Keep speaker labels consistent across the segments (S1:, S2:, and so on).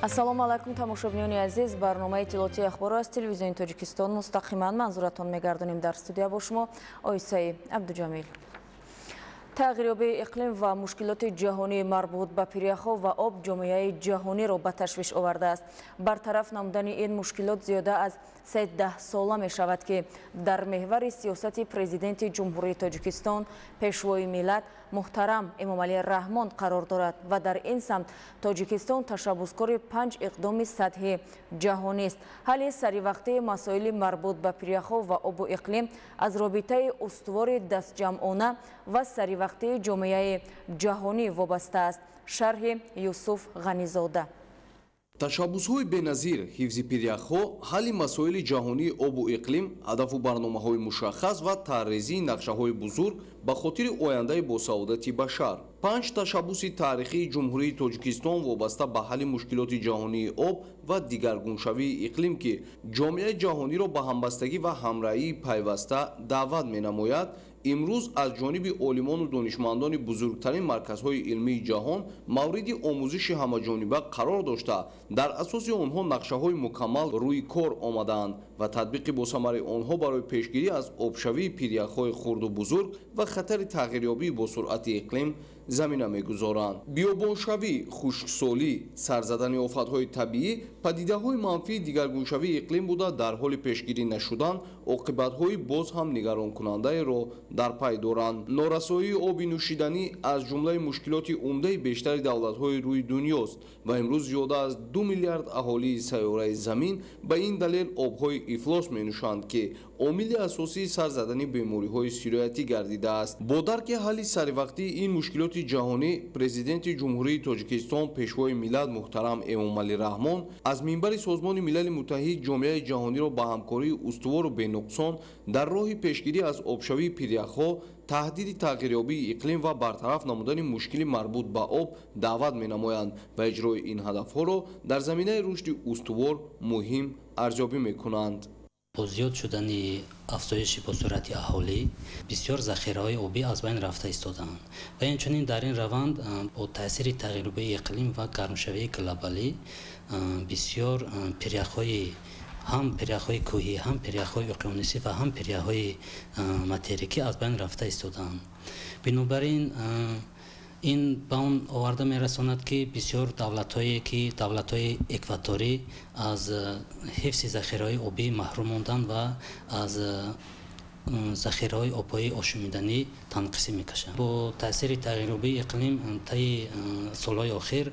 S1: ассалому алайкум тамошобинони азиз, барномаи иттилоотии ахборро аз телевизиони Тоҷикистон мустақиман манзуратон мегардонем. Дар студия бо шумо Оисаи Абдуҷамил. тағйирёбии иқлим ва мушкилоти ҷаҳонӣ марбут ба пиряхҳо ва об ҷомеаи ҷаҳониро ба ташвиш овардааст. бартараф намудани ин мушкилот зиёда аз 13 сола мешавад ки дар меҳвари сиёсати президенти ҷумҳурии Тоҷикистон пешвои миллат муҳтарам Эмомалӣ Раҳмон қарор дорад ва дар ин самт Тоҷикистон ташаббускори 5 иқдоми сатҳии ҷаҳонист. ҳалли саривақтии масоили марбут ба пиряхҳо ва обу иқлим аз робитаи устувори дастҷамъона ва саривақтии ҷомеаи ҷаҳонӣ вобаста аст. шарҳи Юсуф Ғанизода.
S2: ташаббусҳои беназир, ҳифзи пиряхҳо, ҳалли масоили ҷаҳонии обу иқлим, ҳадафу барномаҳои мушаххас ва таррезии нақшаҳои бузург ба хотири ояндаи босаодати башар. 5 ташаббуси таърихии ҷумҳурии Тоҷикистон вобаста ба ҳалли мушкилоти ҷаҳонии об ва дигаргуншавии иқлим ки ҷомеаи ҷаҳониро ба ҳамбастагӣ ва ҳамраҳии пайваста даъват менамояд, имрӯз аз ҷониби олимону донишмандони бузургтарин марказҳои илмии ҷаҳон мавриди омӯзиши ҳамаҷониба қарор дошта, дар асоси онҳо нақшаҳои мукаммал рӯи кор омадаанд ва татбиқи босамари онҳо барои пешгирӣ аз обшавии пиряхҳои хурду бузург ва хатари тағйирёбии босуръати иқлим замина мегузоранд. биёбоншавӣ, хушксолӣ, сарзадани офатҳои табиӣ падидаҳои манфии дигаргуншавии иқлим буда дар ҳоли пешгирӣ нашудан оқибатҳои боз ҳам нигаронкунандаеро дар пай доранд. норасоии оби нӯшиданӣ аз ҷумлаи мушкилоти умдаи бештари давлатҳои рӯи дуньёст ва имрӯз зиёда аз 2 миллиард аҳолии сайёраи замин ба ин далел обҳои ифлос менӯшанд ки омили асосии сар задани бемориҳои сироятӣ гардидааст. бо дарки ҳалли саривақтии ин мушкилоти ҷаҳонӣ, президенти ҷумҳурии Тоҷикистон пешвои миллат муҳтарам Эмомалӣ Раҳмон аз минбари Созмони Милали Муттаҳид ҷомеаи ҷаҳониро ба ҳамкории устувору бенуқсон дар роҳи пешгирӣ аз обшавии пиряхҳо, таҳдиди тағйирёбии иқлим ва бартараф намудани мушкили марбут ба об даъват менамоянд ва иҷрои ин ҳадафҳоро дар заминаи рушди устувор муҳим арзёбӣ мекунанд.
S3: бо зиёд шудани афзоиши босуръати аҳолӣ бисёр захираҳои обӣ аз байн рафта истодаанд ва инчунин дар ин раванд бо таъсири тағйирёбии иқлим ва гармшавии глобалӣ бисёр пиряхҳои ҳам пиряхҳои кӯҳӣ, ҳам пиряхҳои уқёнусӣ ва ҳам пиряхҳои материкӣ аз байн рафта истодаанд. бинобар ин ин ба он оварда мерасонад ки бисёр давлатҳои экваторӣ аз ҳифзи захираҳои обӣ маҳрум монданд ва аз захираҳои обҳои ошумиданӣ танқисӣ мекашанд. бо таъсири тағйирёбии иқлим таи солҳои охир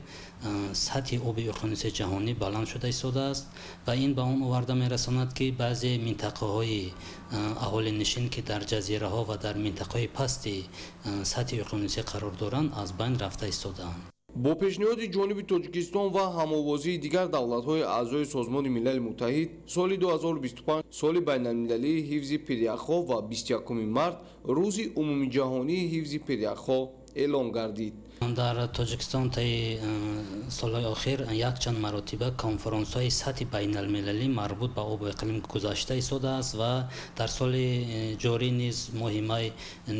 S3: сатҳи оби уқёнусии ҷаҳонӣ баланд шуда истодааст ва ин ба он оварда мерасонад ки баъзе минтақаҳои аҳолинишин ки дар ҷазираҳо ва дар минтақаҳои пасти сатҳи уқёнусӣ қарор доранд аз байн рафта истодаанд.
S2: бо пешниҳоди ҷониби Тоҷикистон ва ҳамовозии дигар давлатҳои аъзои Созмони Милали Муттаҳид, соли 2025 соли байналмилалии ҳифзи пиряхҳо ва 21 март рӯзи умумиҷаҳонии ҳифзи пиряхҳо эълон гардид.
S3: дар Тоҷикистон таи солҳои охир якчанд маротиба конференсҳои сатҳи байналмилалӣ марбут ба обу иқлим гузашта истодааст ва дар соли ҷорӣ низ моҳи май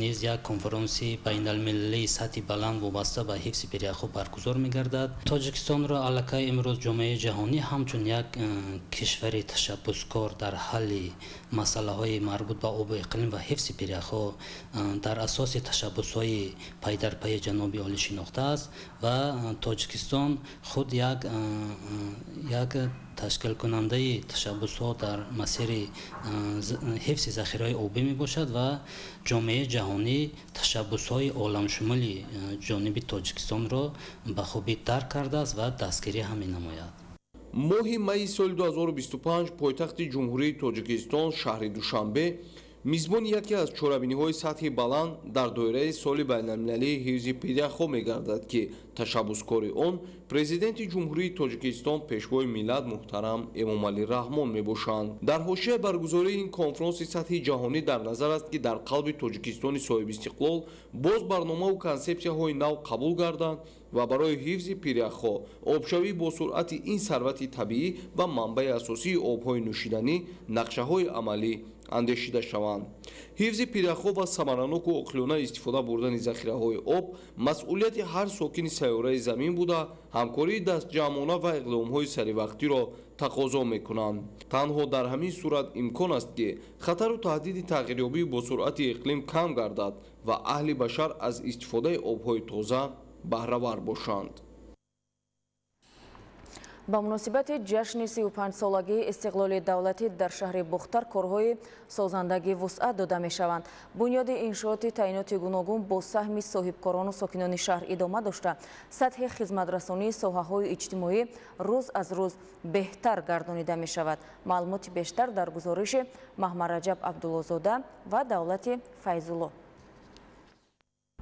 S3: низ як конференсияи байналмилалии сатҳи баланд вобаста ба ҳифзи пиряхҳо баргузор мегардад. Тоҷикистонро аллакай имрӯз ҷомеаи ҷаҳонӣ ҳамчун як кишвари ташаббускор дар ҳалли масъалаҳои марбут ба обу иқлим ва ҳифзи пиряхҳо дар асоси ташаббусҳои пайдарпайи ҷаноби олӣ шинохтааст ва Тоҷикистон худ як ташкилкунандаи ташаббусҳо дар масири ҳифзи захираҳои обӣ мебошад ва ҷомеаи ҷаҳонӣ ташаббусҳои оламшумули ҷониби Тоҷикистонро ба хубӣ дарк кардааст ва дастгирӣ ҳам менамояд.
S2: моҳи майи соли 2025 пойтахти ҷумҳурии Тоҷикистон шаҳри Душанбе мизбони яке аз чорабиниҳои сатҳи баланд дар доираи соли байналмилалии ҳифзи пиряхҳо мегардад ки ташаббускори он президенти ҷумҳурии Тоҷикистон пешвои миллат муҳтарам Эмомалӣ Раҳмон мебошанд. дар ҳошияи баргузории ин конференси сатҳи ҷаҳонӣ дар назар аст ки дар қалби Тоҷикистони соҳибистиқлол боз барномаву консепсияҳои нав қабул гарданд ва барои ҳифзи пиряхҳо, обшавӣ бо суръати ин сарвати табиӣ ва манбаи асосии обҳои нӯшиданӣ нақшаҳои амалӣ андешида шаванд. ҳифзи пиряхҳо ва самараноку оқилона истифода бурдани захираҳои об масъулияти ҳар сокини сайёраи замин буда ҳамкории дастҷамъона ва иқдомҳои саривақтиро тақозо мекунанд. танҳо дар ҳамин сурат имкон аст ки хатару таҳдиди тағйирёбии босуръати иқлим кам гардад ва аҳли башар аз истифодаи обҳои тоза баҳравар бошанд.
S1: ба муносибати ҷашни 35-солагии истиқлоли давлатӣ дар шаҳри Бухтар корҳои созандагӣ вусъат дода мешаванд. бунёди иншооти таъиноти гуногун бо саҳми соҳибкорону сокинони шаҳр идома дошта, сатҳи хизматрасонии соҳаҳои иҷтимоӣ рӯз аз рӯз беҳтар гардонида мешавад. маълумоти бештар дар гузориши Маҳмараҷаб Абдуллозода ва Давлати Файзулло.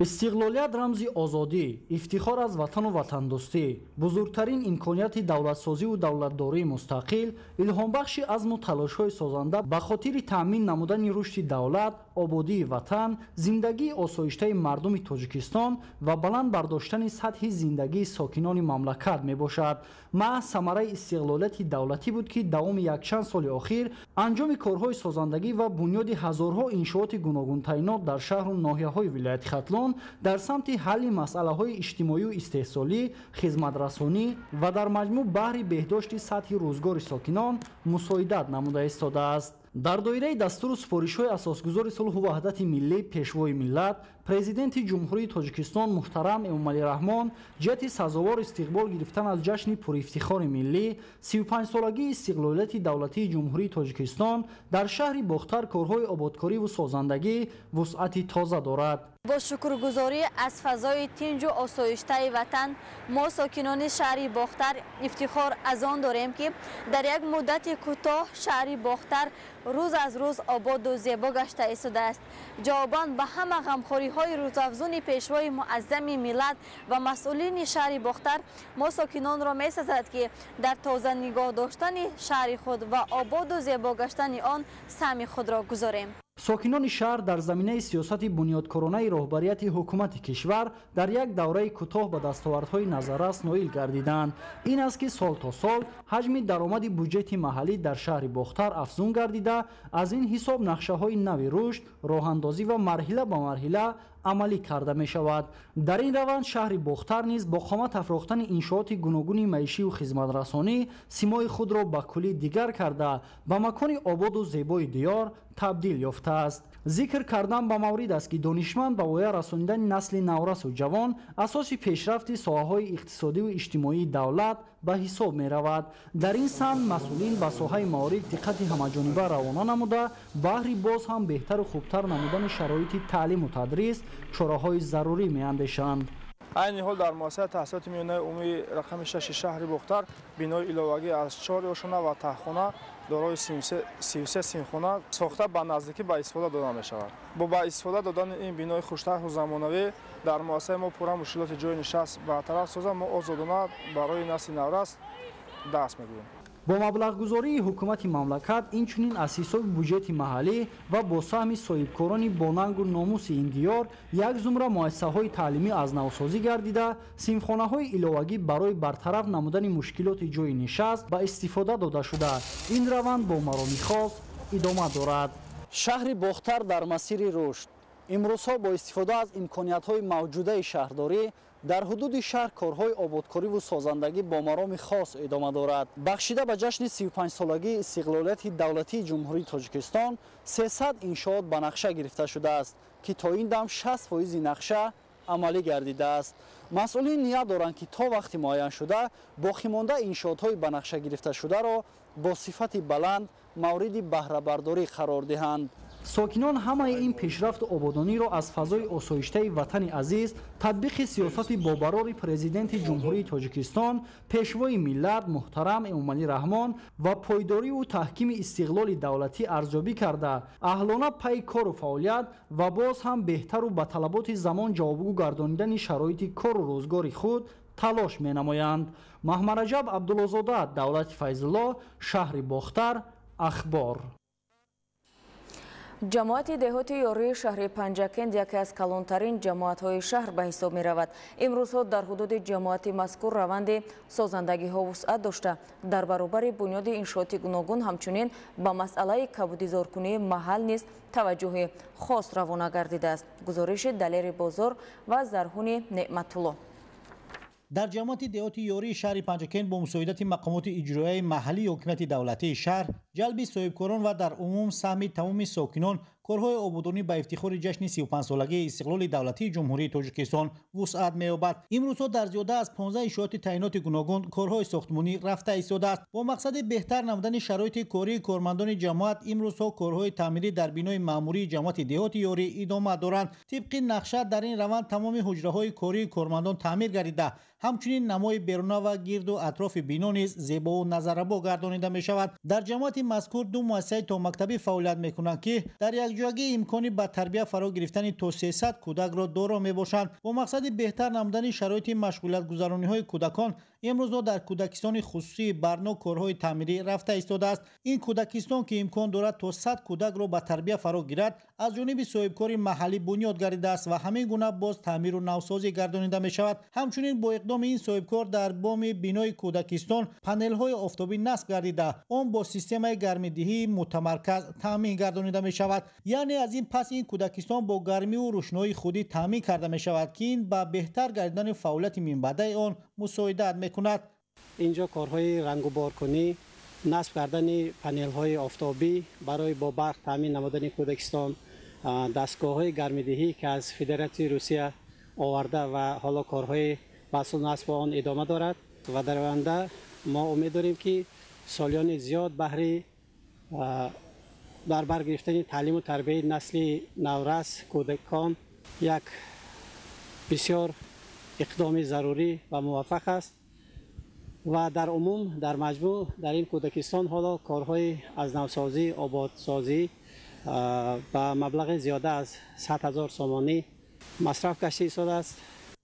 S4: истиқлолият рамзи озодӣ, ифтихор аз ватану ватандӯстӣ, бузургтарин имконияти давлатсозиву давлатдории мустақил, илҳомбахши азму талошҳои созанда ба хотири таъмин намудани рушди давлат, ободии ватан, зиндагии осоиштаи мардуми Тоҷикистон ва баланд бардоштани сатҳи зиндагии сокинони мамлакат мебошад. маъ самараи истиқлолияти давлатӣ буд ки давоми якчанд соли охир анҷоми корҳои созандагӣ ва бунёди ҳазорҳо иншооти гуногунтайинот дар шаҳру ноҳияҳои вилояти Хатлон дар самти ҳалли масъалаҳои иҷтимоию истеҳсолӣ, хизматрасонӣ ва дар маҷмӯъ баҳри беҳдошти сатҳи рӯзгори сокинон мусоидат намуда истодааст. дар доираи дастуру супоришҳои асосгузори сулҳу ваҳдати миллӣ пешвои миллат, президенти ҷумҳурии Тоҷикистон муҳтарам Эмомалӣ Раҳмон ҷиҳати сазовор истиқбол гирифтан аз ҷашни пурифтихори миллӣ 35-солагии истиқлолияти давлатии ҷумҳурии Тоҷикистон дар шаҳри Бухтар корҳои ободкориву созандагӣ вусъати тоза дорад.
S5: бо шукргузорӣ аз фазои тинҷу осоиштаи ватан мо сокинони шаҳри Бухтар ифтихор аз он дорем ки дар як муддати кӯтоҳ шаҳри Бухтар рӯз аз рӯз ободу зебо гашта истодааст. ҷавобан ба ҳама ғамхориҳои рӯзафзуни пешвои муаззами миллат ва масъулини шаҳри Бухтар мо сокинонро месазад ки дар тоза нигоҳ доштани шаҳри худ ва ободу зебо гаштани он саҳми худро гузорем.
S4: сокинони шаҳр дар заминаи сиёсати бунёдкоронаи роҳбарияти ҳукумати кишвар дар як давраи кӯтоҳ ба дастовардҳои назаррас ноил гардиданд. ин аст ки сол то сол ҳаҷми даромади бюҷети маҳаллӣ дар шаҳри Бухтар афзун гардида, аз ин ҳисоб нақшаҳои нави рушд, роҳандозӣ ва марҳила ба марҳила амалӣ карда мешавад. дар ин раванд шаҳри Бухтар низ бо қомат афрохтани иншооти гуногуни маишиву хизматрасонӣ симои худро ба кулли дигар карда ба макони ободу зебои диёр табдил ёфтааст. зикр кардан ба маврид аст ки донишманд ба воя расонидани насли наврасу ҷавон асоси пешрафти соҳаҳои иқтисодиву иҷтимоии давлат ба ҳисоб меравад. дар ин самт масъулин ба соҳаи маориф диққати ҳамаҷониба равона намуда баҳри боз ҳам беҳтару хубтар намудани шароити таълиму тадрис чораҳои зарурӣ меандешанд.
S6: айни ҳол дар муассисаи таҳсилоти миёнаи умумии рақами 6 шаҳри Бухтар бинои иловагӣ аз 4 ошона ва таҳхона дорои 33 синхона сохта ба наздикӣ ба истифода дода мешавад. бо ба истифода додани ин бинои хуштарҳу замонавӣ дар муассисаи мо пурра мушкилоти ҷои нишаст бартараф соза мо озодона барои насли наврас даст мегӯем.
S4: бо маблағгузории ҳукумати мамлакат инчунин аз ҳисоби бюҷети маҳаллӣ ва бо саҳми соҳибкорони бонангу номуси ин диёр як зумра муассисаҳои таълимӣ аз навсозӣ гардида синфхонаҳои иловагӣ барои бартараф намудани мушкилоти ҷои нишаст ба истифода дода шуда. ин раванд бо мароми хос идома дорад. шаҳри Бухтар дар масири рушд. имрӯзҳо бо истифода аз имкониятҳои мавҷудаи шаҳрдорӣ дар ҳудуди шаҳр корҳои ободкориву созандагӣ бо мароми хос идома дорад. бахшида ба ҷашни 35-солагии истиқлолияти давлатии ҷумҳурии Тоҷикистон 300 иншоот ба нақша гирифта шудааст ки то ин дам 60% нақша амалӣ гардидааст. масъулин ният доранд ки то вақти муайян шуда боқимонда иншоотҳои ба нақша гирифташударо бо сифати баланд мавриди баҳрабардорӣ қарор диҳанд. сокинон ҳамаи ин пешрафту ободониро аз фазои осоиштаи ватани азиз, татбиқи сиёсати бобарори президенти ҷумҳурии Тоҷикистон, пешвои миллат муҳтарам Эмомалӣ Раҳмон ва пойдориву таҳкими истиқлоли давлатӣ арзёбӣ карда, аҳлона пай кору фаъолият ва боз ҳам беҳтару ба талаботи замон ҷавобгӯ гардонидани шароити кору рӯзгори худ талош менамоянд. Маҳмараҷаб Абдуллозода, Давлати Файзулло, шаҳри Бухтар, ахбор.
S1: ҷамоати деҳоти ёрии шаҳри Панҷакент яке аз калонтарин ҷамоатҳои шаҳр ба ҳисоб меравад. имрӯзҳо дар ҳудуди ҷамоати мазкур раванди созандагиҳо вусъат дошта. дар баробари бунёди иншооти гуногун ҳамчунин ба масъалаи кабудизоркунии маҳал низ таваҷҷӯҳи хос равона гардидааст. гузориши Далери Бозор ва Зарҳуни Неъматулло.
S7: дар ҷамоати деҳоти ёрии шаҳри Панҷакент бо мусоидати мақомоти иҷроияи маҳаллии ҳокимияти давлатии шаҳр, ҷалби соҳибкорон ва дар умум саҳми тамоми сокинон корҳои ободонӣ ба ифтихори ҷашни 35-солагии истиқлоли давлатии ҷумҳурии Тоҷикистон вусъат меёбад. имрӯзҳо дар зиёда аз 15 иншооти таъиноти гуногун корҳои сохтмонӣ рафта истодааст. бо мақсади беҳтар намудани шароити кории кормандони ҷамоат, имрӯзҳо корҳои таъмирӣ дар бинои маъмурии ҷамоати деҳоти ёрӣ идома доранд. тибқи нақша дар ин раванд тамоми ҳуҷраҳои кории кормандон таъмир гардида, ҳамчунин намои беруна ва гирду атрофи бино низ зебову назаррабо гардонида мешавад. дар ҷамоати мазкур ду муассисаи томактабӣ фаъолият мекунанд ки дар якҷоягӣ имкони ба тарбия фаро гирифтани то 300 кӯдакро доро мебошанд. бо мақсади беҳтар намудани шароити машғулиятгузарониҳои кӯдакон, имрӯзҳо дар кӯдакистони хусусии Барно корҳои таъмирӣ рафта истодааст. ин кӯдакистон ки имкон дорад то 100 кӯдакро ба тарбия фаро гирад, аз ҷониби соҳибкори маҳаллӣ бунёд гардидааст ва ҳамин гуна боз таъмиру навсозӣ гардонида мешавад. ҳамчунин бо иқдоми ин соҳибкор дар боми бинои кӯдакистон панелҳои офтобӣ насб гардида, он бо системаи гармидиҳии мутамарказ таъмин гардонида мешавад. яъне аз ин пас ин кӯдакистон бо гармиву рӯшноии худӣ таъмин карда мешавад ки ин ба беҳтар гардидани фаъолияти минбаъдаи он мусоидат мекунад.
S8: инҷо корҳои рангуборкунӣ, насб кардани панелҳои офтобӣ барои бо барқ таъмин намудани кӯдакистон, дастгоҳҳои гармидиҳӣ ки аз Федератсияи Русия оварда ва ҳоло корҳои масъул насб он идома дорад ва дар оянда мо умед дорем ки солиёни зиёд баҳри дар бар гирифтани таълиму тарбияи насли наврас кӯдакон як бисёр иқдоми зарурӣ ва муваффақ аст ва дар умум дар маҷмӯъ дар ин кӯдакистон ҳоло корҳои аз навсозӣ, ободсозӣ ба маблағи зиёда аз 100 000 сомонӣ масраф гашта истодааст.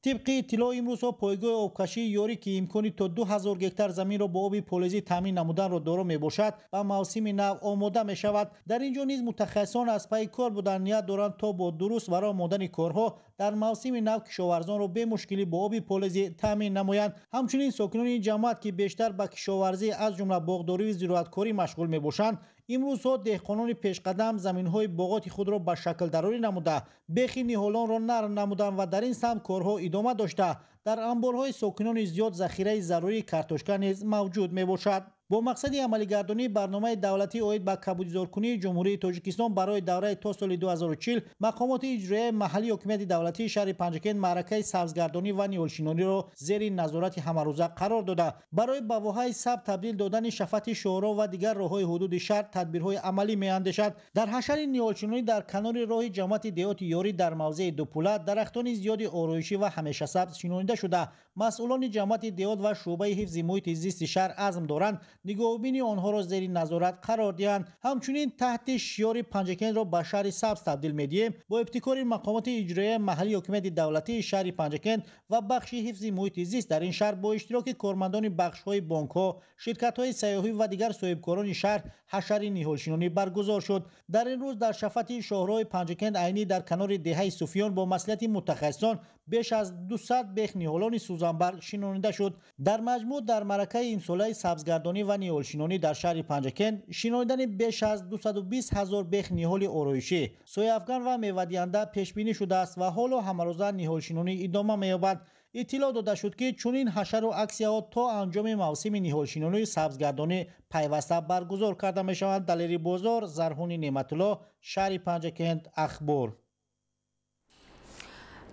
S7: тибқи иттилоъ имрӯзҳо пойгоҳи обкашии ёрӣ ки имкони то 2000 гектар заминро бо оби полезӣ таъмин намуданро доро мебошад, ба мавсими нав омода мешавад. дар ин ҷо низ мутахассисон аз пайи кор буданд ният доранд то бо дуруст баро омодани корҳо дар мавсими нав кишоварзонро бемушкилӣ бо оби полезӣ таъмин намоянд. ҳамчунин сокинони ин ҷамоат ки бештар ба кишоварзӣ аз ҷумла боғдориву зироаткорӣ машғул мебошанд, имрӯзҳо деҳқонони пешқадам заминҳои боғоти худро ба шаклдарорӣ намуда, бехи ниҳолонро нарм намуданд ва дар ин самт корҳо идома дошта, дар амборҳои сокинони зиёд захираи зарурии картошка низ мавҷуд мебошад. бо мақсади амалигардонии барномаи давлатӣ оид ба кабудизоркунии ҷумҳурии Тоҷикистон барои давраи то соли 2040, мақомоти иҷроияи маҳаллии ҳокимияти давлатии шаҳри Панҷакент маъракаи сабзгардонӣ ва ниҳолшинониро зери назорати ҳамарӯза қарор дода, барои ба воҳаи сабз табдил додани шафати шоҳро ва дигар роҳҳои ҳудуди шаҳр тадбирҳои амалӣ меандешад. дар ҳашари ниҳолшинонӣ дар канори роҳи ҷамоати деҳоти ёрӣ дар мавзеи Дупула дарахтони зиёди ороишӣ ва ҳамешасабз шинонида шуда, масъулони ҷамоати деҳот ва шуъбаи ҳифзи муҳити зисти шаҳр азм доранд нигоҳубини онҳоро зери назорат қарор диҳанд. ҳамчунин таҳти шиёри Панҷакентро ба шаҳри сабз табдил медиҳем, бо ибтикори мақомоти иҷроияи маҳаллии ҳокимияти давлатии шаҳри Панҷакент ва бахши ҳифзи муҳити зист дар ин шаҳр бо иштироки кормандони бахшҳои бонкҳо, ширкатҳои сайёҳӣ ва дигар соҳибкорони шаҳр ҳашари ниҳолшинонӣ баргузор шуд. дар ин рӯз дар шафати шоҳроҳи Панҷакент айнӣ дар канори деҳаи Суфиён бо маслиҳати мутахассисон беш аз 200 бех ниҳолони сӯзанбарг шинонида шуд. дар маҷмӯъ дар маъракаи имсолаи сабзгардонӣ ва ниҳолшинонӣ дар шаҳри Панҷакент шинонидани беш аз 220 000 бех ниҳоли ороишӣ, сояфган ва мевадиҳанда пешбинӣ шудааст ва ҳоло ҳамарӯза ниҳолшинонӣ идома меёбад. иттилоъ дода шуд ки чунин ҳашару аксияҳо то анҷоми мавсими ниҳолшинонии сабзгардонӣ пайваста баргузор карда мешаванд. Далери Бозор, Зарҳуни Неъматулло, шаҳри Панҷакент, Ахбор.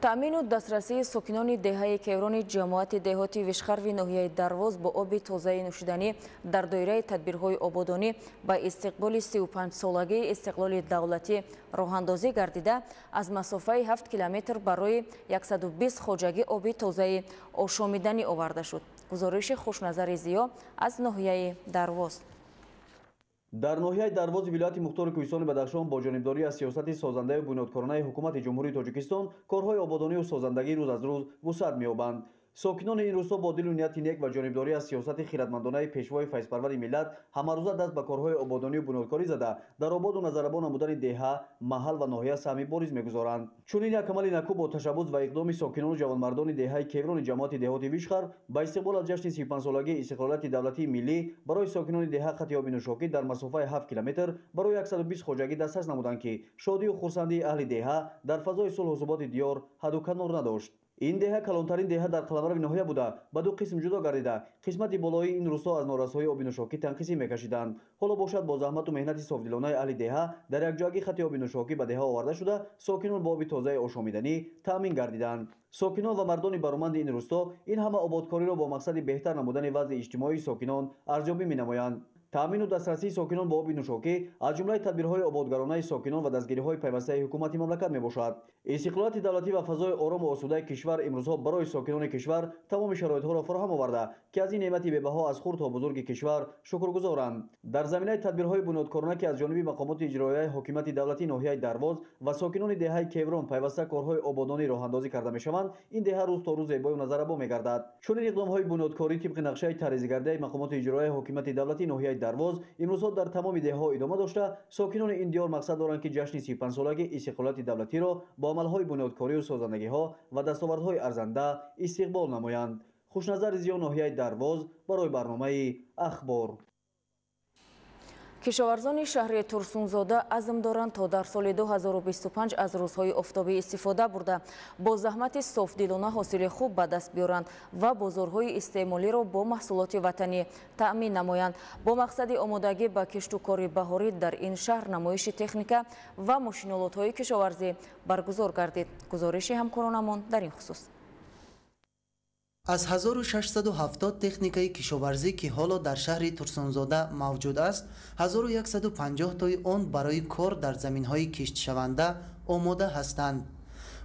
S1: таъмину дастрасии сокинони деҳаи Кеврони ҷамоати деҳоти Вишхарви ноҳияи Дарвоз бо оби тозаи нӯшиданӣ дар доираи тадбирҳои ободонӣ ба истиқболи 35-солагии истиқлоли давлатӣ роҳандозӣ гардида, аз масофаи 7 километр барои 120 хоҷагӣ оби тозаи ошомиданӣ оварда шуд. гузориши Хушназари Зиё аз ноҳияи Дарвоз.
S9: дар ноҳияи Дарвози вилояти Мухтори Кӯҳистони Бадахшон бо ҷонибдории аз сиёсати созандаи бунёдкоронаи ҳукумати ҷумҳурии Тоҷикистон корҳои ободонию созандагӣ рӯз аз рӯз вусъат меёбанд. сокинони ин рӯзҳо бо дилу нияти нек ва ҷонибдорӣ аз сиёсати хиратмандонаи пешвои файзпарвари миллат ҳамарӯза даст ба корҳои ободонию бунёдкорӣ зада дар ободу назарабон намудани деҳа маҳал ва ноҳия саҳми бориз мегузоранд. чунин як амали накӯ бо ташаббус ва иқдоми сокинону ҷавонмардони деҳаи кеврони ҷамоати деҳоти вишхар ба истиқбол аз ҷашни 35-солагии истиқлолияти давлатии миллӣ барои сокинони деҳа хати оби нӯшокӣ дар масофаи 7 километр барои 120 хоҷагӣ дастрас намуданд ки шодию хурсандии аҳли деҳа дар фазои сулҳу суботи диёр ҳадду канор надошт. ин деҳа калонтарин деҳа дар қаламрави ноҳия буда ба ду қисм ҷудо гардида қисмати болоии ин рӯзҳо аз норасоии оби нӯшокӣ танқисӣ мекашиданд. ҳоло бошад бо заҳмату меҳнати софдилонаи аҳли деҳа дар якҷоягӣ хати оби нӯшокӣ ба деҳа оварда шуда сокинон бо оби тозаи ошомиданӣ таъмин гардиданд. сокинон ва мардони бароманди ин рӯсто ин ҳама ободкориро бо мақсади беҳтар намудани вазъи иҷтимоии сокинон арзёбӣ менамоянд. таъмину дастрасии сокинон ба оби нӯшокӣ аз ҷумлаи тадбирҳои ободгаронаи сокинон ва дастгириҳои пайвастаи ҳукумати мамлакат мебошад. истиқлолияти давлатӣ ва фазои орому осудаи кишвар имрӯзҳо барои сокинони кишвар тамоми шароитҳоро фароҳам оварда ки аз ин неъмати бебаҳо аз хурд то бузурги кишвар шукргузоранд. дар заминаи тадбирҳои бунёдкорона ки аз ҷониби мақомоти иҷроияи ҳокимияти давлатии ноҳияи Дарвоз ва сокинони деҳаи Кеврон пайваста корҳои ободонӣ роҳандозӣ карда мешаванд, ин деҳа рӯз то рӯз зебою назарабон мегардад. чунин иқдомҳои бунёдкорӣ тибқи нақшаи тарҳрезигардии мақомоти иҷроияи ҳокимияти давлатии ноҳияи Дарвоз имрӯзҳо дар тамоми деҳаҳо идома дошта, сокинони ин диёр мақсад доранд ки ҷашни 35-солагии истиқлолияти давлатиро бо амалҳои бунёдкорию созандагиҳо ва дастовардҳои арзанда истиқбол намоянд. хушназар Зиё, ноҳияи Дарвоз, барои барномаи ахбор.
S1: кишоварзони шаҳри Турсунзода азм доранд то дар соли 2025 аз рӯзҳои офтобӣ истифода бурда бо заҳмати софдилона ҳосили хуб ба даст биёранд ва бозорҳои истеъмолиро бо маҳсулоти ватанӣ таъмин намоянд. бо мақсади омодагӣ ба кишту кори баҳорӣ дар ин шаҳр намоиши техника ва мошинолотҳои кишоварзӣ баргузор гардид. гузориши ҳамкоронамон дар ин хусус.
S10: аз 1670 техникаи кишоварзӣ ки ҳоло дар шаҳри Турсунзода мавҷуд аст, 1150 тои он барои кор дар заминҳои киштшаванда омода ҳастанд.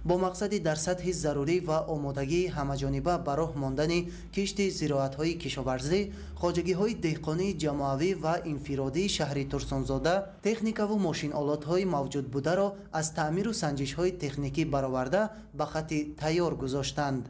S10: бо мақсади дар сатҳи зарурӣ ва омодагии ҳамаҷониба ба роҳ мондани кишти зироатҳои кишоварзӣ, хоҷагиҳои деҳқонии ҷамоавӣ ва инфиродии шаҳри Турсунзода техникаву мошинолотҳои мавҷудбударо аз таъмиру санҷишҳои техникӣ бароварда ба хати тайёр гузоштанд.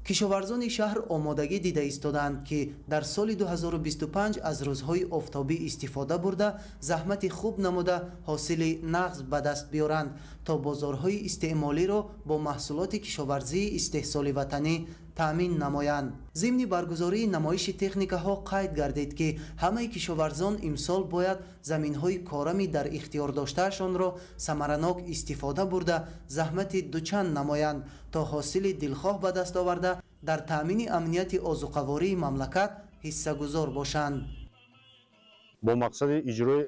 S10: кишоварзони шаҳр омодагӣ дида истоданд ки дар соли 2025 аз рӯзҳои офтобӣ истифода бурда заҳмати хуб намуда ҳосили нағз ба даст биёранд то бозорҳои истеъмолиро бо маҳсулоти кишоварзии истеҳсоли ватанӣ таъмин намоянд. зимни баргузории намоиши техникаҳо қайд гардид ки ҳамаи кишоварзон имсол бояд заминҳои корами дар ихтиёр доштаашонро самаранок истифода бурда заҳмати дучанд намоянд то ҳосили дилхоҳ ба даст оварда дар таъмини амнияти озуқавории мамлакат ҳиссагузор бошанд.
S11: бо мақсади иҷрои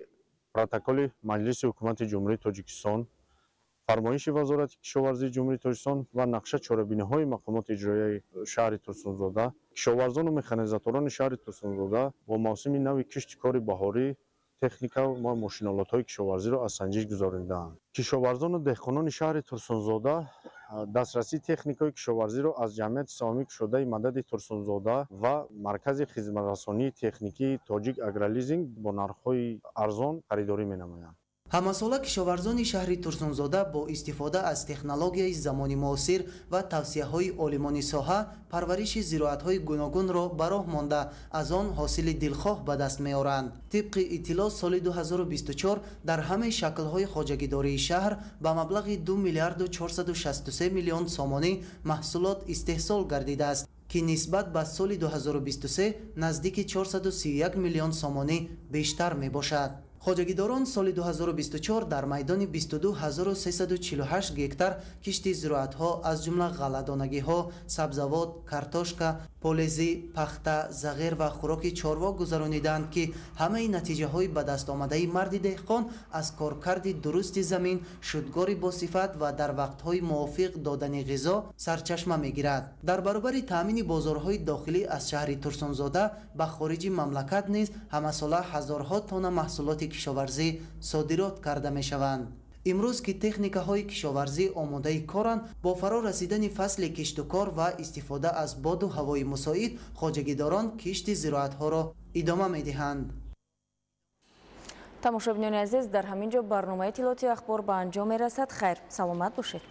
S11: протоколи маҷлиси ҳукумати ҷумҳурии Тоҷикистон, фармоиши вазорати кишоварзии ҷумҳурии Тоҷикистон ва нақша чорабиниҳои мақомоти иҷроияи шаҳри Турсунзода, кишоварзону механизаторони шаҳри Турсунзода бо мавсими нави кишти кори баҳорӣ техника ва мошинолотҳои кишоварзиро аз санҷиш гузаронидаанд. кишоварзону деҳқонони шаҳри Турсунзода дастрасии техникаи кишоварзиро аз ҷамъияти саҳмӣ кушодаи мадади Турсунзода ва маркази хизматрасонии техникии Тоҷик Агролизинг бо нархҳои арзон харидорӣ менамоянд.
S10: ҳамасола кишоварзони шаҳри Турсунзода бо истифода аз технологияи замони муосир ва тавсияҳои олимони соҳа парвариши зироатҳои гуногунро ба роҳ монда аз он ҳосили дилхоҳ ба даст меоранд. тибқи иттилоъ соли 2024 дар ҳамаи шаклҳои хоҷагидории шаҳр ба маблағи 2 миллиарду 463 миллион сомонӣ маҳсулот истеҳсол гардидааст ки нисбат ба соли 2023 наздики 431 миллион сомонӣ бештар мебошад. хоҷагидорон соли 2024 дар майдони 22348 гектар кишти зироатҳо аз ҷумла ғалладонагиҳо, сабзавот, картошка, полезӣ, пахта, зағир ва хӯроки чорво гузарониданд ки ҳамаи натиҷаҳои ба дастомадаи марди деҳқон аз коркарди дурусти замин, шудгори босифат ва дар вақтҳои мувофиқ додани ғизо сарчашма мегирад. дар баробари таъмини бозорҳои дохилӣ аз шаҳри Турсунзода ба хориҷи мамлакат низ ҳамасола ҳазорҳо тонна маҳсулоти кишоварзӣ содирот карда мешаванд. имрӯз ки техникаҳои кишоварзӣ омодаи коранд, бо фаро расидани фасли киштукор ва истифода аз боду ҳавои мусоид, хоҷагидорон кишти зироатҳоро идома медиҳанд.
S1: тамошобинони азиз, дар ҳамин ҷо барномаи иттилоъоти ахбор ба анҷом мерасад. хайр, саломат бошед.